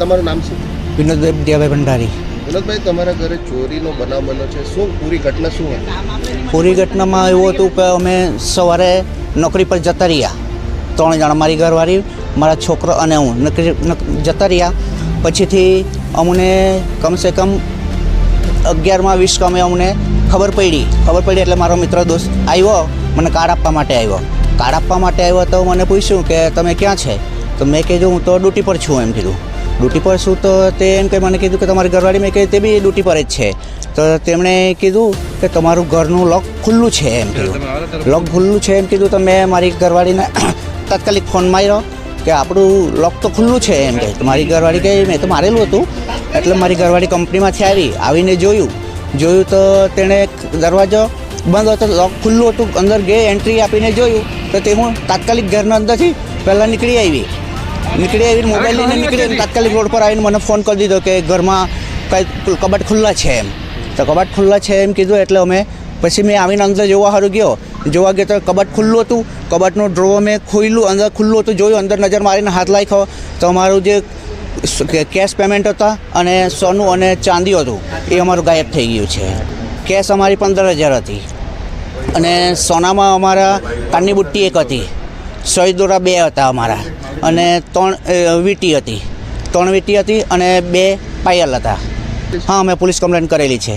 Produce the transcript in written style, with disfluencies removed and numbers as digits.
તમારું નામ શું? વિનોદભાઈ દિયાભાઈ ભંડારી. વિનોદભાઈ, તમારા ઘરે ચોરીનો બનાવ બન્યો છે, શું પૂરી ઘટના શું હતી? પૂરી ઘટનામાં એવું હતું કે અમે સવારે નોકરી પર જતા રહ્યા, 3 જણા, મારી ઘરવાળી, મારા છોકરો અને હું જતા રહ્યા. પછીથી અમને કમસે કમ 11:20 કામે અમને ખબર પડી એટલે મારો મિત્ર દોસ્ત આવ્યો, મને કાર્ડ આપવા માટે આવ્યો. કાર્ડ આપવા માટે આવ્યો તો મને પૂછ્યું કે તમે ક્યાં છે? તો મેં કીધું હું તો ડ્યુટી પર છું. એમ કીધું ડ્યુટી પર છું. તો તે એમ કે મને કીધું કે તમારી ઘરવાળી, મેં કીધું તે બી ડ્યુટી પર જ છે. તો તેમણે કીધું કે તમારું ઘરનું લોક ખુલ્લું છે. એમ કીધું લોક ખુલ્લું છે. એમ કીધું તો મેં મારી ઘરવાળીને તાત્કાલિક ફોન માર્યો કે આપણું લોક તો ખુલ્લું છે. એમ કે મારી ઘરવાળી કહે મેં તો મારેલું હતું. એટલે મારી ઘરવાળી કંપનીમાંથી આવીને જોયું તો તેણે દરવાજો બંધ હતો, લોક ખુલ્લું હતું. અંદર ગઈ, એન્ટ્રી આપીને જોયું તો તે હું તાત્કાલિક ઘરના અંદરથી પહેલાં નીકળી આવીને મોબાઈલ લઈને નીકળી તાત્કાલિક રોડ પર આવીને મને ફોન કરી દીધો કે ઘરમાં કંઈ કબાટ ખુલ્લા છે. એમ તો કબાટ ખુલ્લા છે એમ કીધું એટલે અમે પછી મેં આવીને અંદર જોવા ગયો તો કબાટ ખુલ્લું હતું. કબાટનું ડ્રો મેં ખોલ્યું, અંદર ખુલ્લું હતું, જોયું, અંદર નજર મારીને હાથ નાખ્યો તો અમારું જે કેશ પેમેન્ટ હતા અને સોનું અને ચાંદી હતું એ અમારું ગાયબ થઈ ગયું છે. કેશ અમારી 15,000 હતી અને સોનામાં અમારા કાનની બુટ્ટી 1 હતી, સોય દોરા 2 હતા અમારા અને 3 વીંટી હતી અને 2 પાયલ હતા. હા, અમે પોલીસ કમ્પ્લેન્ટ કરેલી છે.